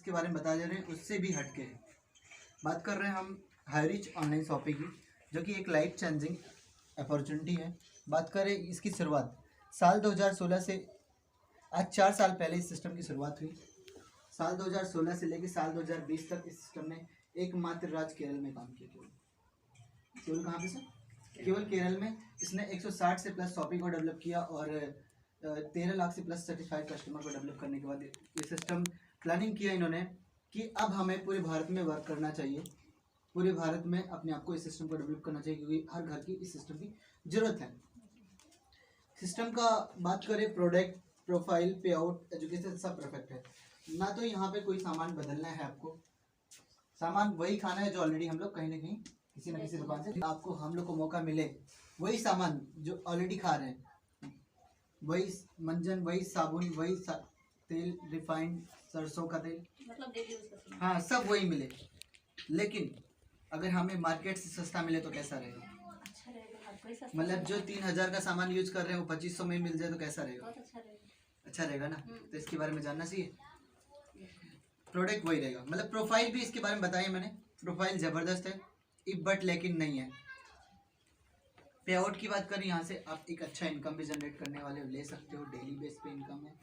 जिसके बारे में बता दे रहे हैं उससे भी हटके है। बात कर रहे हैं हम हाईरिच ऑनलाइन शॉपिंग की, जो कि एक लाइफ चेंजिंग अपॉर्चुनिटी है। बात करें इसकी शुरुआत साल 2016 से, आज 4 साल पहले इस सिस्टम की शुरुआत हुई। साल 2016 से लेकर साल 2020 तक इस सिस्टम ने एकमात्र राज्य केरल में काम किया। केवल कहाँ पे सर? केवल केरल में इसने 160 से प्लस शॉपिंग को डेवलप किया और 13 लाख से प्लस सर्टिफाइड कस्टमर को डेवलप करने के बाद ये सिस्टम प्लानिंग किया इन्होंने कि अब हमें पूरे भारत में वर्क करना चाहिए, पूरे भारत में अपने आप को इस सिस्टम को डेवलप करना चाहिए, क्योंकि हर घर की इस सिस्टम की ज़रूरत है। सिस्टम का बात करें, प्रोडक्ट, प्रोफाइल, पे आउट, एजुकेशन सब परफेक्ट है। ना तो यहाँ पे कोई सामान बदलना है, आपको सामान वही खाना है जो ऑलरेडी हम लोग कहीं ना कहीं किसी न किसी दुकान से, आपको हम लोग को मौका मिले वही सामान जो ऑलरेडी खा रहे हैं, वही मंजन, वही साबुन, वही तेल, रिफाइंड सरसों का तेल, मतलब डेली यूज का, हाँ सब वही मिले। लेकिन अगर हमें मार्केट से सस्ता मिले तो कैसा रहेगा? अच्छा रहेगा। मतलब जो 3000 का सामान यूज कर रहे हैं वो 2500 में मिल जाए तो कैसा रहेगा? अच्छा रहेगा ना। तो इसके बारे में जानना चाहिए। प्रोडक्ट वही रहेगा, मतलब प्रोफाइल भी इसके बारे में बताया मैंने, प्रोफाइल ज़बरदस्त है, बट लेकिन नहीं है। पे आउट की बात करें, यहाँ से आप एक अच्छा इनकम भी जनरेट करने वाले ले सकते हो, डेली बेस पे इनकम है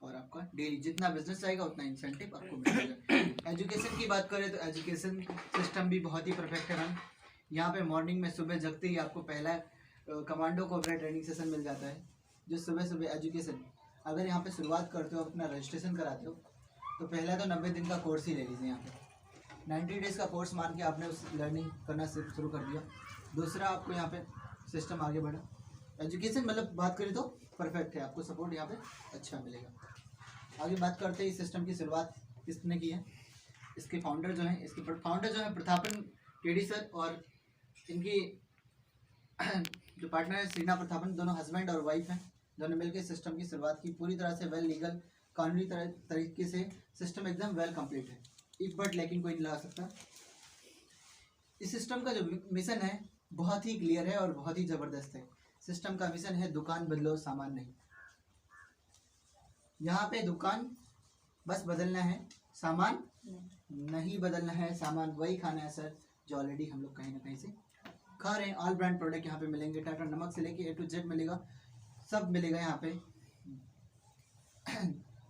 और आपका डेली जितना बिजनेस आएगा उतना इंसेंटिव आपको मिलेगा। एजुकेशन की बात करें तो एजुकेशन सिस्टम भी बहुत ही परफेक्ट है मैम। यहाँ पे मॉर्निंग में सुबह जगते ही आपको पहला कमांडो कोऑपरेट ट्रेनिंग सेशन मिल जाता है, जो सुबह सुबह एजुकेशन, अगर यहाँ पे शुरुआत करते हो, अपना रजिस्ट्रेशन कराते हो तो पहला तो 90 दिन का कोर्स ही ले लीजिए। यहाँ पे 90 डेज़ का कोर्स मान के आपने उस लर्निंग करना शुरू कर दिया। दूसरा, आपको यहाँ पे सिस्टम आगे बढ़ा, एजुकेशन मतलब बात करें तो परफेक्ट है, आपको सपोर्ट यहाँ पे अच्छा मिलेगा। आगे बात करते हैं इस सिस्टम की शुरुआत किसने की है। इसके फाउंडर जो हैं, इसके फाउंडर जो हैं प्रतापन केडी सर, और इनकी जो पार्टनर है श्रीना प्रतापन, दोनों हस्बैंड और वाइफ हैं। दोनों मिलकर सिस्टम की शुरुआत की, पूरी तरह से वेल लीगल कानूनी तरीके से सिस्टम एकदम वेल कंप्लीट है, इफ बट लेकिन कोई नहीं लगा सकता। इस सिस्टम का जो मिशन है बहुत ही क्लियर है और बहुत ही ज़बरदस्त है। सिस्टम का मिशन है दुकान बदलो सामान नहीं। यहाँ पे दुकान बस बदलना है, सामान नहीं बदलना है। सामान वही खाना है सर जो ऑलरेडी हम लोग कहीं ना कहीं से खा रहे हैं। ऑल ब्रांड प्रोडक्ट यहाँ पे मिलेंगे, टाटा नमक से लेके A to Z मिलेगा, सब मिलेगा यहाँ पे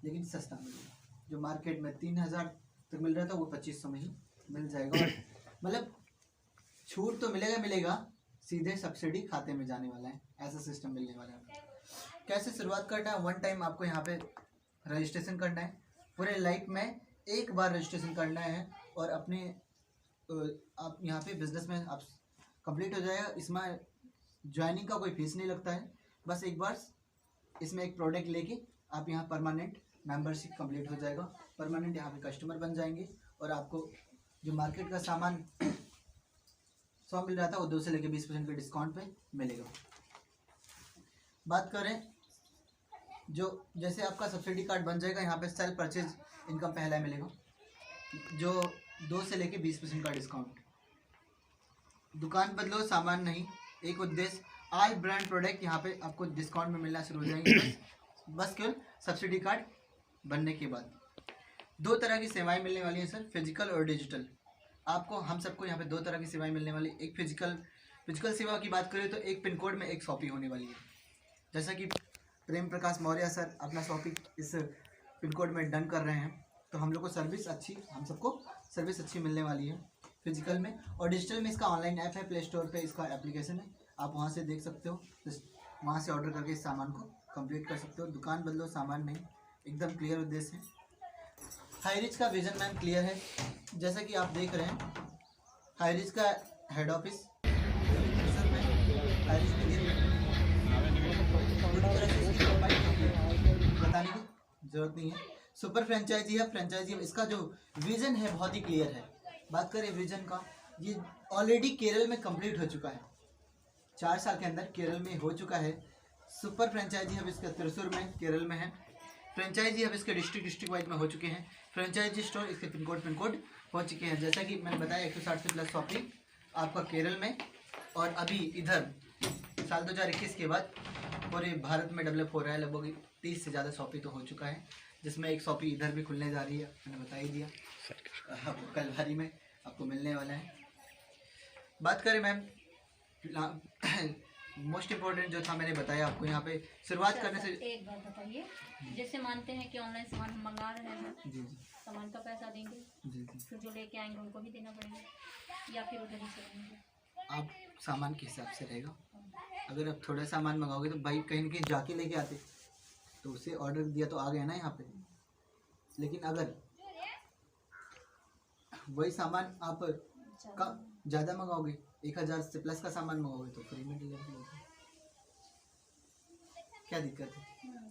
लेकिन सस्ता मिलेगा। जो मार्केट में 3000 तक मिल रहा था वो 2500 में ही मिल जाएगा। मतलब छूट तो मिलेगा, सीधे सब्सिडी खाते में जाने वाला है, ऐसा सिस्टम मिलने वाला है। कैसे शुरुआत करना है? वन टाइम आपको यहाँ पे रजिस्ट्रेशन करना है, पूरे लाइफ में एक बार रजिस्ट्रेशन करना है और अपने आप यहाँ पे बिजनेस में आप कंप्लीट हो जाएगा। इसमें ज्वाइनिंग का कोई फीस नहीं लगता है, बस एक बार इसमें एक प्रोडक्ट लेके आप यहाँ परमानेंट मेंबरशिप कंप्लीट हो जाएगा, परमानेंट यहाँ पे कस्टमर बन जाएंगे और आपको जो मार्केट का सामान 100 मिल रहा था वो 2 से लेकर 20% के डिस्काउंट पे मिलेगा। बात करें जो जैसे आपका सब्सिडी कार्ड बन जाएगा, यहाँ पे सेल्फ परचेज इनकम पहला मिलेगा, जो 2 से लेकर 20% का डिस्काउंट। दुकान बदलो सामान नहीं, एक उद्देश्य, ऑल ब्रांड प्रोडक्ट यहाँ पे आपको डिस्काउंट में मिलना शुरू हो जाएंगे बस केवल सब्सिडी कार्ड बनने के बाद। 2 तरह की सेवाएं मिलने वाली हैं सर, फिजिकल और डिजिटल। आपको हम सबको यहाँ पे 2 तरह की सेवाएं मिलने वाली। एक फिजिकल सेवा की बात करें तो एक पिन कोड में एक शॉपिंग होने वाली है। जैसा कि प्रेम प्रकाश मौर्य सर अपना शॉपिंग इस पिन कोड में डन कर रहे हैं, तो हम लोग को सर्विस अच्छी, हम सबको सर्विस अच्छी मिलने वाली है फिजिकल में। और डिजिटल में इसका ऑनलाइन ऐप है, प्ले स्टोर पे इसका एप्लीकेशन है, आप वहाँ से देख सकते हो, वहाँ से ऑर्डर करके इस सामान को कंप्लीट कर सकते हो। दुकान बदलो सामान नहीं, एकदम क्लियर उद्देश्य है। हाईरिच का विजन मैम क्लियर है, जैसा कि आप देख रहे हैं हाईरिच का हेड ऑफिस बताने की जरूरत नहीं है। सुपर फ्रेंचाइजी है, फ्रेंचाइजी इसका जो विजन है बहुत ही क्लियर है। बात करें विजन का, ये ऑलरेडी केरल में कंप्लीट हो चुका है, 4 साल के अंदर केरल में हो चुका है। सुपर फ्रेंचाइजी हब इसका त्रिशूर में केरल में है, फ्रेंचाइजी हब इसके डिस्ट्रिक्ट वाइज में हो चुके हैं, फ्रेंचाइजी स्टोर इसके पिन कोड हो चुके हैं। जैसा कि मैंने बताया 160 से प्लस शॉपिंग आपका केरल में, और अभी इधर साल 2021 के बाद पूरे भारत में डेवलप हो रहा है। लगभग 30 से ज़्यादा शॉपिंग तो हो चुका है, जिसमें एक शॉपी इधर भी खुलने जा रही है, मैंने बता ही दिया। अब कलवारी में आपको मिलने वाला है। बात करें मैम, मोस्ट इम्पोर्टेंट जो था मैंने बताया आपको यहाँ पे शुरुआत करने से। एक बात बताइए, जैसे मानते हैं कि ऑनलाइन सामान हम मंगा रहे हैं, जी सामान का पैसा देंगे, जी, फिर जो लेके आएंगे उनको भी देना पड़ेगा, या फिर उधर ही से लेंगे? आप सामान के हिसाब से रहेगा। अगर आप थोड़ा सामान मंगाओगे तो भाई कहीं ना कहीं जाके लेके आते, तो उसे ऑर्डर दिया तो आ गया ना यहाँ पे। लेकिन अगर वही सामान आप का ज़्यादा मंगाओगे, 1000 से प्लस का सामान मंगाओगे, तो फ्री में डिलीवरी होगी। क्या दिक्कत है?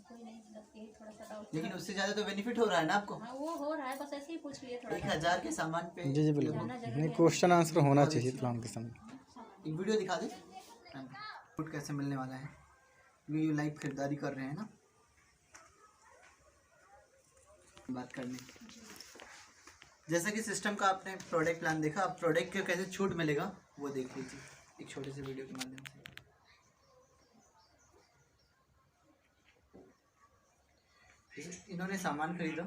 कोई नहीं, बस यही थोड़ा सा डाउट। लेकिन उससे ज़्यादा तो बेनिफिट हो रहा है ना आपको। हाँ वो हो रहा है, बस ऐसे ही पूछ लिए थोड़ा। 1000 के सामान पे जी बिल्कुल, नहीं क्वेश्चन आंसर होना चाहिए प्लान के समय। एक वीडियो दिखा दे फूड कैसे मिलने वाला है, क्योंकि ये लाइव खरीदारी कर रहे हैं ना। बात करने जैसा कि सिस्टम का आपने प्रोडक्ट प्लान देखा, अब प्रोडक्ट का कैसे छूट मिलेगा वो देख लीजिए एक छोटे से वीडियो के माध्यम से। इन्होंने सामान खरीदा,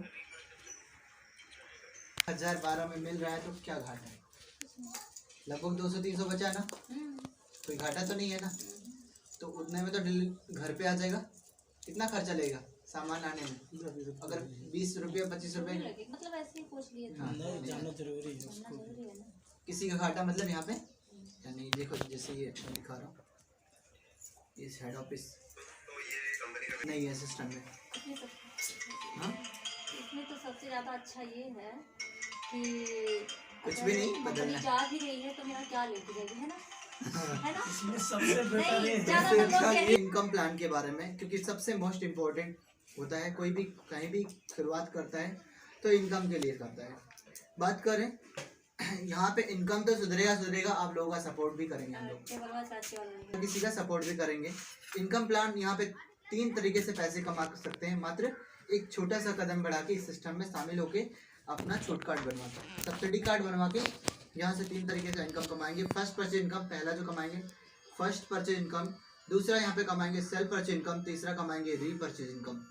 1012 में मिल रहा है, तो क्या घाटा है? लगभग 200-300 बचा ना, कोई घाटा तो नहीं है ना। तो उतने में तो घर पे आ जाएगा। कितना खर्चा लगेगा सामान आने में? अगर 20 रुपये 25 रुपये, मतलब ऐसे ही पूछ लिए। हाँ, जानना जरूरी है उसको। किसी का घाटा मतलब यहाँ पे या नहीं। देखो जैसे ये मैं दिखा रहा हूँ, इस हेड ऑफिस नहीं है सिस्टम में। हाँ, इसमें तो सबसे ज़्यादा अच्छा ये है कि कुछ भी नहीं बदलना है। जा भी रही है तो मेरा क्या लेके जाएगी, है ना? है ना? इसमें सबसे बेटर नहीं, है ज़्यादातर लोग यही इनकम प्लान के बारे में, क्योंकि सबसे मोस्ट इम्पोर्टेंट होता है, कोई भी कहीं भी शुरुआत करता है तो इनकम के लिए करता है। बात करें यहाँ पे इनकम तो सुधरेगा, आप लोगों का सपोर्ट भी करेंगे हम लोग, किसी का सपोर्ट भी करेंगे। इनकम प्लान यहाँ पे 3 तरीके से पैसे कमा सकते हैं, मात्र एक छोटा सा कदम बढ़ा के इस सिस्टम में शामिल होके अपना छूट कार्ड बनवा के, सब्सिडी कार्ड बनवा के यहाँ से 3 तरीके से इनकम कमाएंगे। फर्स्ट परचेज इनकम, पहला जो कमाएंगे फर्स्ट परचेज इनकम, दूसरा यहाँ पे कमाएंगे सेल्फ परचेज इनकम, तीसरा कमाएंगे रीपरचेज इनकम।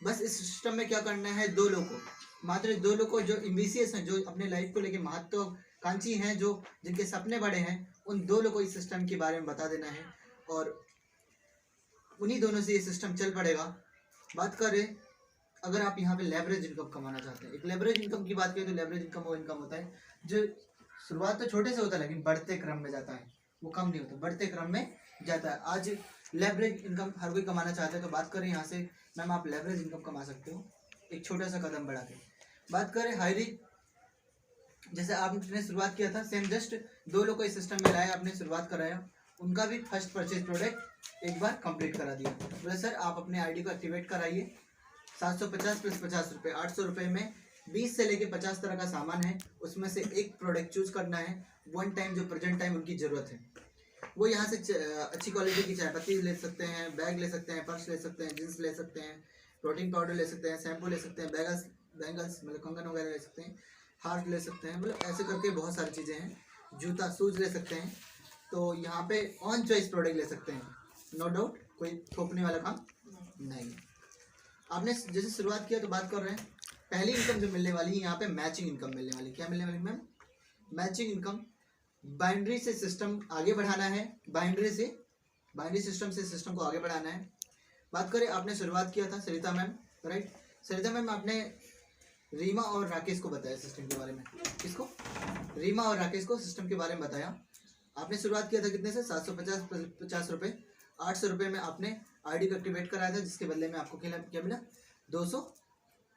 बस इस सिस्टम में क्या करना है, 2 लोगों को, मात्र 2 लोग को जो एम्बिशियस हैं, जो अपने लाइफ को लेके महत्वाकांक्षी हैं, जो जिनके सपने बड़े हैं, उन 2 लोगों को इस सिस्टम के बारे में बता देना है और उन्हीं दोनों से ये सिस्टम चल पड़ेगा। बात करें अगर आप यहाँ पे लेवरेज इनकम कमाना चाहते हैं, एक लेवरेज इनकम की बात करें तो लेवरेज इनकम वो इनकम होता है जो शुरुआत तो छोटे से होता है लेकिन बढ़ते क्रम में जाता है, वो कम नहीं होता, बढ़ते क्रम में जाता है। आज लेवरेज इनकम हर कोई कमाना चाहता है, तो बात करें यहाँ से मैम आप लेवरेज इनकम कमा सकते हो एक छोटा सा कदम बढ़ा के। बात करें हाई रिच, जैसे आपने शुरुआत किया था, सेम जस्ट 2 लोग को इस सिस्टम में लाया, आपने शुरुआत कराया, उनका भी फर्स्ट परचेज प्रोडक्ट एक बार कंप्लीट करा दिया। बोले सर आप अपने आईडी को एक्टिवेट कराइए, 750 प्लस 50 रुपये, 800 रुपये में 20 से लेके 50 तरह का सामान है, उसमें से एक प्रोडक्ट चूज करना है, वन टाइम जो प्रेजेंट टाइम उनकी ज़रूरत है। वो यहाँ से अच्छी क्वालिटी की चाय पत्ती ले सकते हैं, बैग ले सकते हैं, पर्स ले सकते हैं, जींस ले सकते हैं, प्रोटीन पाउडर ले सकते हैं, शैम्पू ले सकते हैं, बैंगल्स मतलब कंगन वगैरह ले सकते हैं, हार्ट ले सकते हैं, मतलब ऐसे करके बहुत सारी चीज़ें हैं, जूता शूज ले सकते हैं। तो यहाँ पे ऑन चॉइस प्रोडक्ट ले सकते हैं, नो डाउट, कोई थोपने वाला काम नहीं। आपने जैसे शुरुआत किया तो बात कर रहे हैं, पहली इनकम जो मिलने वाली है यहाँ पे मैचिंग इनकम मिलने वाली। क्या मिलने वाली मैम? Matching income. बाइनरी से सिस्टम आगे बढ़ाना है, बाइनरी सिस्टम से सिस्टम को आगे बढ़ाना है। बात करें आपने शुरुआत किया था सरिता मैम, राइट? सरिता मैम आपने रीमा और राकेश को बताया सिस्टम के बारे में, किसको? रीमा और राकेश को सिस्टम के बारे में बताया। आपने शुरुआत किया था कितने से? 750 रुपये, 800 रुपये में आपने आईडी को एक्टिवेट कराया था, जिसके बदले में आपको क्या मिला? 200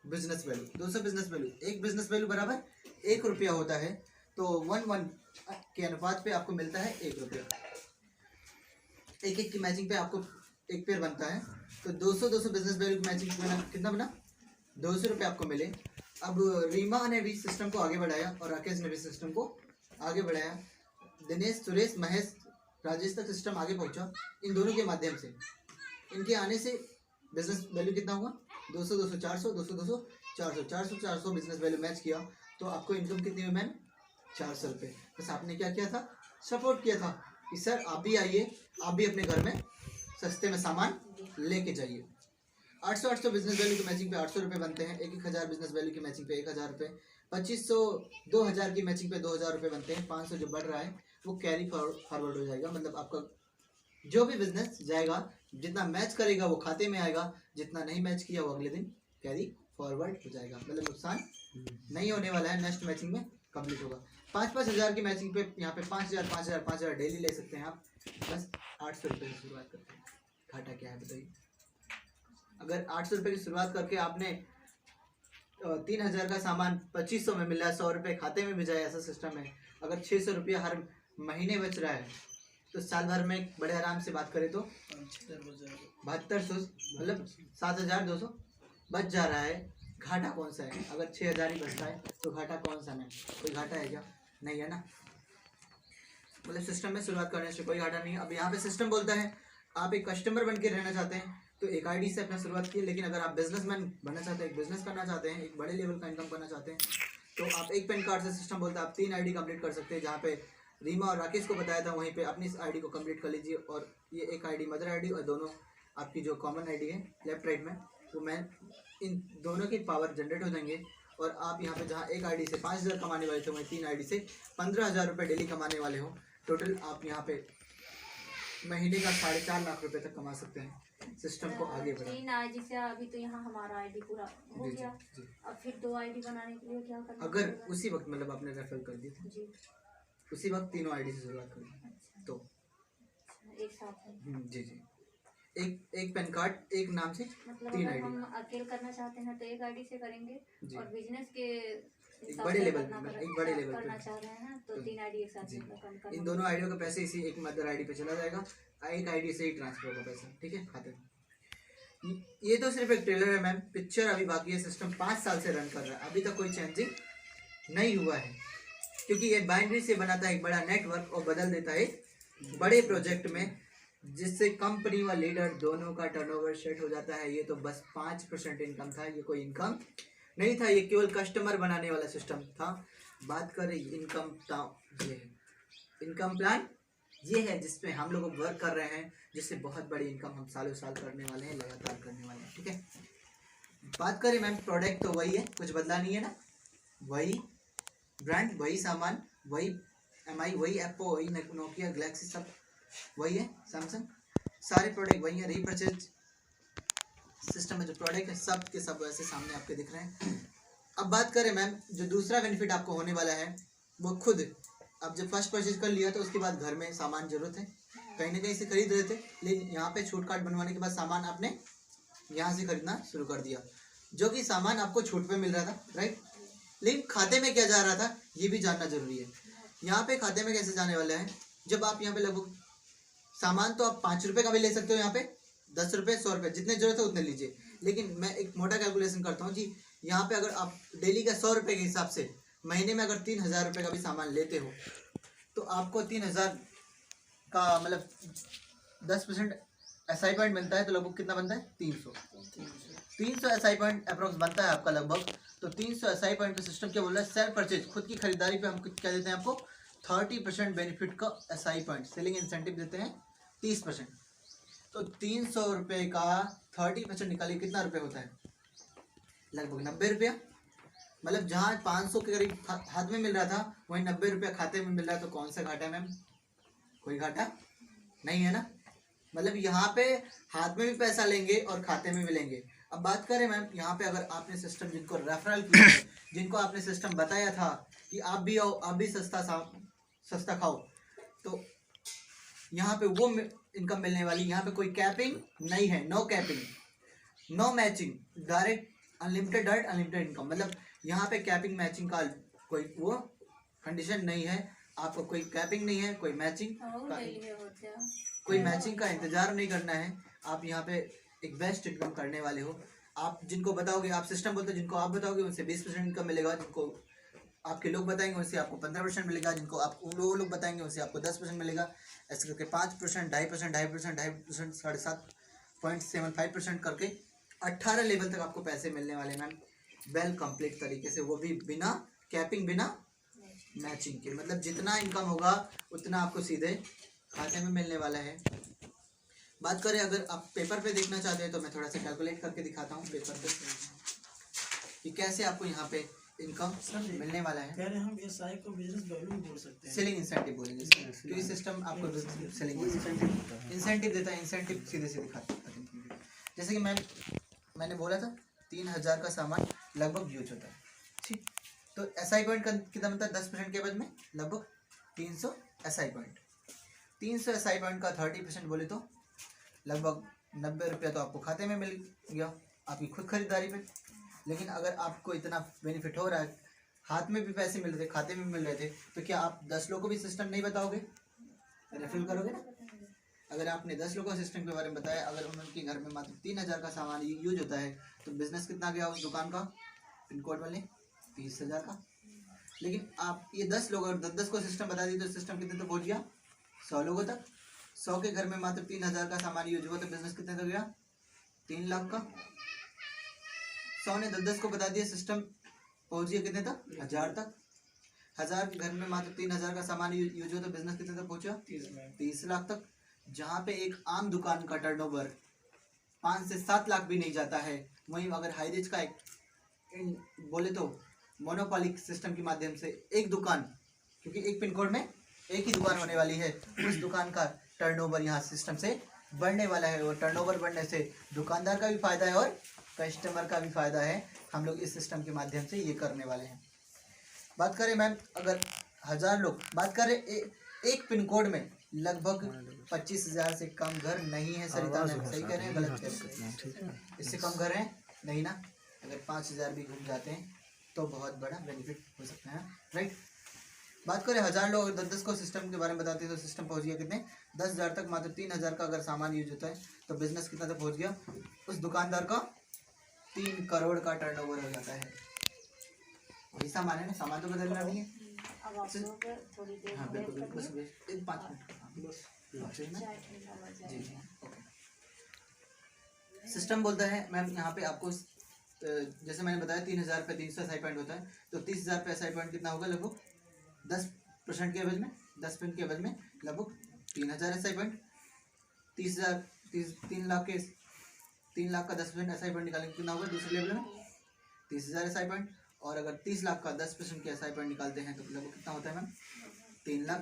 बिजनेस वैल्यू। 200 बिजनेस वैल्यू, एक बिजनेस वैल्यू बराबर 1 रुपया होता है, तो 1 के अनुपात पे आपको मिलता है 1 रुपया। एक की मैचिंग पे आपको एक पेयर बनता है, तो 200 बिजनेस वैल्यू की मैचिंग बना, कितना बना? 200 रुपये आपको मिले। अब रीमा ने भी सिस्टम को आगे बढ़ाया और राकेश ने भी सिस्टम को आगे बढ़ाया, दिनेश, सुरेश, महेश, राजेश तक सिस्टम आगे पहुंचा। इन दोनों के माध्यम से, इनके आने से बिजनेस वैल्यू कितना हुआ? 200 200 400, 200 200 400, 400 400 बिजनेस वैल्यू मैच किया, तो आपको इनकम कितनी हुई मैम? 400 रुपये। बस आपने क्या किया था? सपोर्ट किया था कि सर आप भी आइए, आप भी अपने घर में सस्ते में सामान लेके जाइए। 800 बिजनेस वैल्यू की मैचिंग पे 800 रुपये बनते हैं, 1000 बिजनेस वैल्यू की मैचिंग पे 1000 रुपये, 2500 2000 की मैचिंग पे 2000 रुपये बनते हैं। 500 जो बढ़ रहा है वो कैरी फॉरवर्ड हो जाएगा, मतलब आपका जो भी बिजनेस जाएगा जितना मैच करेगा वो खाते में आएगा, जितना नहीं मैच किया वो अगले दिन कैरी फॉरवर्ड हो जाएगा, मतलब नुकसान नहीं होने वाला है, नेक्स्ट मैचिंग में कंप्लीट होगा। 5-5 हज़ार की मैचिंग पे यहाँ पे 5000 5000 5000 डेली ले सकते हैं आप, बस 800 रुपये की शुरुआत करते हैं। घाटा क्या है बताइए? अगर 800 रुपये की शुरुआत करके आपने 3000 का सामान 2500 में मिला है, 100 रुपये खाते में भी जाए, ऐसा सिस्टम है। अगर 600 रुपया हर महीने बच रहा है तो साल भर में बड़े आराम से बात करें तो 7200 मतलब 7200 बच जा रहा है। घाटा कौन सा है? अगर 6000 ही बचता है तो घाटा कौन सा है? कोई घाटा है क्या? नहीं है ना। मतलब सिस्टम में शुरुआत करने से कोई घाटा नहीं है। अब यहाँ पे सिस्टम बोलता है आप एक कस्टमर बन के रहना चाहते हैं तो एक आईडी से अपना शुरुआत की, लेकिन अगर आप बिजनेसमैन बनना चाहते हैं, एक बिजनेस करना चाहते हैं, एक बड़े लेवल का इनकम करना चाहते हैं तो आप एक पैन कार्ड से, सिस्टम बोलता है आप 3 आईडी कंप्लीट कर सकते हैं। जहाँ पे रीमा और राकेश को बताया था वहीं पे अपनी इस आईडी को कंप्लीट कर लीजिए, और ये एक आईडी मदर आईडी और दोनों आपकी जो कॉमन आईडी है लेफ्ट राइट में, तो मैं इन दोनों की पावर जनरेट हो जाएंगे। और आप यहाँ पे जहाँ एक आईडी से 5000 कमाने वाले थे वहीं 3 आईडी से 15000 रुपये डेली कमाने वाले हो। टोटल आप यहाँ पे महीने का 4.5 लाख रुपए तक कमा सकते हैं। सिस्टम को आगे बढ़ा 3 आईडी से अभी तो यहाँ हमारा आईडी पूरा हो गया। अब फिर 2 आईडी बनाने के लिए क्या करना अगर पड़ेगा? उसी वक्त मतलब आपने रेफर कर दी थी जी उसी वक्त 3 आईडी से शुरुआत करी तो एक साथ है। जी जी एक पैन कार्ड एक नाम से मतलब 3 अगर आईडी हम अकेले करना चाहते हैं तो एक आईडी से करेंगे, जी। और बिजनेस के हिसाब बड़े से लेवल करना पे, कर- एक बड़े लेवल पे। करना चाह रहे हैं तो 3 आईडी एक साथ जी। मतलब करना इन दोनों आईडियों का पैसे इसी एक मदर आईडी पे चला जाएगा, एक आईडी से ही ट्रांसफर होगा पैसा, ठीक है, खाते में। ये तो सिर्फ एक ट्रेलर है मैम, पिक्चर अभी बाकी है। सिस्टम 5 साल से रन कर रहा है, अभी तक कोई चेंजिंग नहीं हुआ है, क्योंकि ये बाइनरी से बनाता है एक बड़ा नेटवर्क और बदल देता है बड़े प्रोजेक्ट में, जिससे कंपनी व लीडर दोनों का टर्नओवर सेट हो जाता है। ये तो बस 5% इनकम था, ये कोई इनकम नहीं था, ये केवल कस्टमर बनाने वाला सिस्टम था। बात करें इनकम ये है इनकम प्लान, ये है जिसपे हम लोग वर्क कर रहे हैं, जिससे बहुत बड़ी इनकम हम सालों साल करने वाले हैं, लगातार करने वाले हैं, ठीक है। बात करें मैम प्रोडक्ट तो वही है, कुछ बदला नहीं है ना, वही ब्रांड, वही सामान, वही MI, वही एप्पो, वही नोकिया, गैलेक्सी, सब वही है, सैमसंग, सारे प्रोडक्ट वही है। रीपरचेज सिस्टम में जो प्रोडक्ट है सब के सब वैसे सामने आपके दिख रहे हैं। अब बात करें मैम जो दूसरा बेनिफिट आपको होने वाला है वो खुद, अब जब फर्स्ट परचेज कर लिया तो उसके बाद घर में सामान जरूरत है, कहीं ना कहीं से खरीद रहे थे, लेकिन यहाँ पे छूट कार्ड बनवाने के बाद सामान आपने यहाँ से खरीदना शुरू कर दिया, जो कि सामान आपको छूट पे मिल रहा था, राइट। लेकिन खाते में क्या जा रहा था ये भी जानना जरूरी है। यहाँ पे खाते में कैसे जाने वाला है, जब आप यहाँ पे लगभग सामान तो आप 5 रुपये का भी ले सकते हो, यहाँ पे 10 रुपये 100 रुपये जितने जरूरत है उतने लीजिए, लेकिन मैं एक मोटा कैलकुलेशन करता हूँ जी, यहाँ पे अगर आप डेली का 100 रुपये के हिसाब से महीने में अगर 3000 रुपये का भी सामान लेते हो तो आपको 3000 का मतलब 10% SI पॉइंट मिलता है, तो लगभग कितना बनता है 300 SI पॉइंट अप्रोक्स बनता है आपका लगभग। तो 300 SI पॉइंट का सिस्टम क्या बोल रहा है, सेल्फ परचेज, खुद की खरीदारी पे हम क्या देते हैं आपको 30% बेनिफिट का SI पॉइंट, सेलिंग इंसेंटिव देते हैं 30%। तो 300 रुपये का 30% निकालिए कितना रुपये होता है, लगभग 90 रुपया। मतलब जहाँ 500 के करीब हाथ में मिल रहा था वहीं 90 रुपया खाते में मिल रहा है, तो कौन सा घाटा है मैम? कोई घाटा नहीं है ना। मतलब यहाँ पे हाथ में भी पैसा लेंगे और खाते में भी लेंगे। अब बात करें मैम यहाँ पे अगर आपने सिस्टम जिनको रेफरल किया है, जिनको आपने सिस्टम बताया था कि आप भी आओ, आप भी सस्ता खाओ, तो यहाँ पे वो इनकम मिलने वाली। यहाँ पे कोई कैपिंग नहीं है, no capping, no matching, direct unlimited direct unlimited income. मतलब यहाँ पे कैपिंग मैचिंग का कोई वो कंडीशन नहीं है, आपको कोई कैपिंग नहीं है, कोई मैचिंग का इंतजार नहीं करना है। आप यहाँ पे एक बेस्ट इनकम करने वाले हो। आप जिनको बताओगे, आप सिस्टम बोलते हो, जिनको आप बताओगे उनसे 20% इनकम मिलेगा, जिनको आपके लोग बताएंगे उनसे आपको 15% मिलेगा, जिनको आप वो लोग बताएंगे उनसे आपको 10% मिलेगा, ऐसे करके 5%, 2.5%, 2.5%, 2.5%, 7.75% करके 18 लेवल तक आपको पैसे मिलने वाले मैम, वेल कंप्लीट तरीके से, वो भी बिना कैपिंग, बिना मैचिंग के। मतलब जितना इनकम होगा उतना आपको सीधे खाते में मिलने वाला है। बात करें अगर आप पेपर पे देखना चाहते हैं तो मैं थोड़ा सा कैलकुलेट करके दिखाता हूँ पेपर पे कि कैसे आपको यहाँ पे इनकम मिलने वाला है। कह रहे हैं हम एसआई को बिजनेस वैल्यू बोल सकते हैं। सेलिंग इंसेंटिव बोलेंगे क्योंकि सिस्टम आपको सेलिंग इंसेंटिव देता है। इंसेंटिव सीधे सीधे दिखाता है। जैसे कि मैंने बोला था 3000 का सामान लगभग यूज होता है, ठीक। तो एसआई पॉइंट का कितना बनता है 10% के एवज में लगभग 300 एसआई पॉइंट। 300 एसआई पॉइंट का 30% बोले तो लगभग 90 रुपया तो आपको खाते में मिल गया आपकी खुद खरीदारी पे। लेकिन अगर आपको इतना बेनिफिट हो रहा है, हाथ में भी पैसे मिल रहे थे, खाते में मिल रहे थे, तो क्या आप 10 लोगों को भी सिस्टम नहीं बताओगे, रेफर करोगे ना। अगर आपने 10 लोगों को सिस्टम के बारे में बताया, अगर उनके घर में मात्र 3000 का सामान यूज होता है तो बिजनेस कितना गया उस दुकान का, पिन कोड वाले 30,000 का। लेकिन आप ये 10 लोग और 10 को सिस्टम बता दी तो सिस्टम कितने तक पहुँच गया 100 लोगों तक। 100 के घर में मात्र 3000 का सामान यूज हुआ तो बिजनेस कितने तक गया 3 लाख का। 100 ने 10 को बता दिया, सिस्टम पहुंच गया कितने तक 1000 तक। 1000 के घर में मात्र 3000 का सामान यूज हुआ तो बिजनेस कितने तक पहुंचा 30 लाख तक। जहाँ पे एक आम दुकान का टर्नओवर 5 से 7 लाख भी नहीं जाता है, वहीं अगर हाईरिच का एक बोले तो मोनोपोलिक सिस्टम के माध्यम से एक दुकान, क्योंकि एक पिन कोड में एक ही दुकान होने वाली है, उस दुकान का टर्नओवर यहाँ सिस्टम से बढ़ने वाला है। और टर्नओवर बढ़ने से दुकानदार का भी फायदा है और कस्टमर का भी फायदा है। हम लोग इस सिस्टम के माध्यम से ये करने वाले हैं। बात करें मैम, अगर 1000 लोग बात करें एक पिन कोड में लगभग 25,000 से कम घर नहीं है। सरिता मैम सही कह रहे हैं गलत कह रहे हैं? इससे कम घर हैं नहीं ना। अगर 5000 भी घूम जाते हैं तो बहुत बड़ा बेनिफिट हो सकता है, राइट। बात करें 1000 लोग 10 को सिस्टम के बारे में बताते हैं तो सिस्टम पहुंच गया कितने 10,000 तक। मात्र 3000 का अगर सामान यूज होता है तो बिजनेस कितना तक पहुंच गया, उस दुकानदार का 3 करोड़ का टर्नओवर हो जाता है। वही सामान है ना, सामान तो बदलना नहीं है। अब आप लोग थोड़ी देर हाँ वेट बिल्कुल, बस करिए, 5 मिनट बस चाय ठंडा हो जी जाएगा। जी ओके। सिस्टम बोलता है मैम यहाँ पे आपको जैसे मैंने बताया 3000 पे 300 एसआई पॉइंट होता है, तो 30,000 पे एसआई पॉइंट कितना होगा लगभग 10% के एवज में 10% के एवज में लगभग 3000 एसआई पॉइंट। 3 लाख के 3 लाख का 10% एसआई पॉइंट निकालेंगे कितना होगा दूसरे लेवल में 30,000 एसआई पॉइंट। और अगर 30 लाख का 10% के एसआई पॉइंट निकालते हैं तो लगभग कितना होता है मैम 3 लाख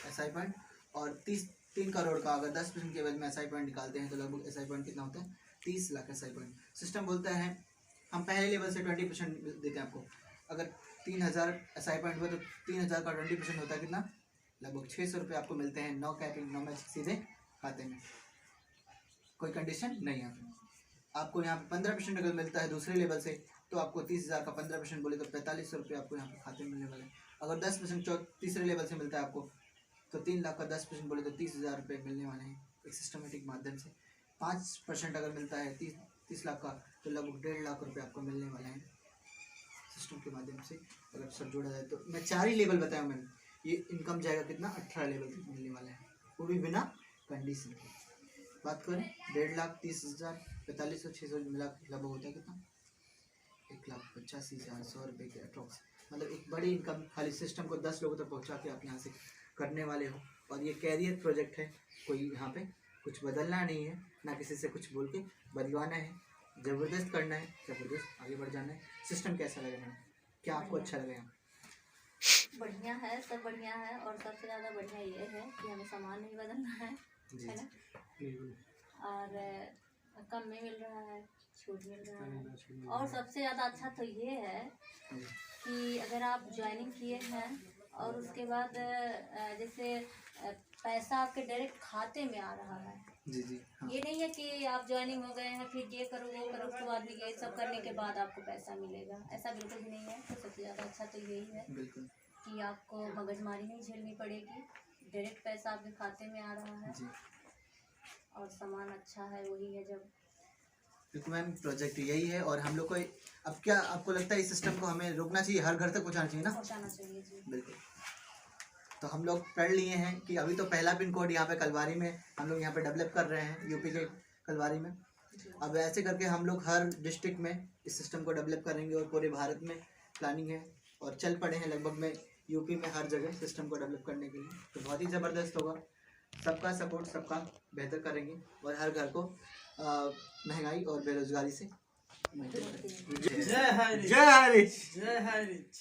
एसआई पॉइंट। और 3 करोड़ का अगर 10% के एवज में एसआई पॉइंट निकालते हैं तो लगभग एसआई पॉइंट कितना होता है 30 लाख एसआई पॉइंट। सिस्टम बोलता है हम पहले लेवल से 20% देते हैं आपको। अगर 3000 एसआई पॉइंट हुआ तो 3000 का 20% होता है कितना लगभग 600 रुपये आपको मिलते हैं। नो कैपिंग नो मैच, सीधे खाते में, कोई कंडीशन नहीं है। आपको यहाँ पे 15% अगर मिलता है दूसरे लेवल से तो आपको 30,000 का 15% बोले तो 4500 रुपये आपको यहाँ पे खाते में मिलने वाले हैं। अगर 10% तीसरे लेवल से मिलता है आपको तो 3 लाख का 10% बोले तो 30,000 रुपये मिलने वाले हैं एक सिस्टमेटिक माध्यम से। 5% अगर मिलता है 30 लाख का तो लगभग 1.5 लाख रुपये आपको मिलने वाले हैं सिस्टम के माध्यम से। अगर सब जोड़ा जाए तो मैं 4 ही लेवल बताया मैंने, ये इनकम जाएगा कितना 18 लेवल तक मिलने वाला है, वो भी बिना कंडीशन के। बात करें 1.5 लाख 30,000 4500 600 मिला लगभग होता है कितना 1,85,100 रुपये के अप्रॉक्स। मतलब एक बड़ी इनकम खाली सिस्टम को 10 लोगों तक पहुंचा के आप यहाँ से करने वाले हो। और ये कैरियर प्रोजेक्ट है, कोई यहाँ पे कुछ बदलना नहीं है, ना किसी से कुछ बोल के बदलवाना है, ज़बरदस्त करना है, ज़बरदस्त आगे बढ़ जाना है। सिस्टम कैसा लगा मैम, क्या आपको अच्छा लगा यहाँ? बढ़िया है, सब बढ़िया है। और सबसे ज़्यादा बढ़िया ये है कि हमें सामान नहीं बदलना है ना, और कम में मिल रहा है, छूट मिल रहा है। और सबसे ज़्यादा अच्छा तो ये है कि अगर आप ज्वाइनिंग किए हैं और उसके बाद जैसे पैसा आपके डायरेक्ट खाते में आ रहा है। जी जी हाँ। ये नहीं है कि आप ज्वाइनिंग हो गए हैं फिर ये करो वो करो, उसके बाद ये सब करने के बाद आपको पैसा मिलेगा, ऐसा बिल्कुल भी नहीं है। तो सबसे ज़्यादा अच्छा तो यही है बिल्कुल कि आपको मगजमारी नहीं झेलनी पड़ेगी, डायरेक्ट पैसा आपके खाते में आ रहा है जी और सामान अच्छा है। वही है जब बिल्कुल मैम, प्रोजेक्ट यही है। और हम लोग को अब क्या आपको लगता है इस सिस्टम को हमें रोकना चाहिए, हर घर तक पहुँचाना चाहिए ना? पहुँचाना चाहिए जी। बिल्कुल। तो हम लोग पढ़ लिए हैं कि अभी तो पहला पिन कोड यहाँ पे कलवारी में हम लोग यहाँ पे डेवलप कर रहे हैं, यूपी के कलवारी में। अब ऐसे करके हम लोग हर डिस्ट्रिक्ट में इस सिस्टम को डेवलप करेंगे और पूरे भारत में प्लानिंग है और चल पड़े हैं लगभग में यूपी में हर जगह सिस्टम को डेवलप करने के लिए। तो बहुत ही ज़बरदस्त होगा। सबका सपोर्ट, सबका बेहतर करेंगे और हर घर को महंगाई और बेरोजगारी से जय हाय रिच। जय हाय रिच। जय हाय रिच।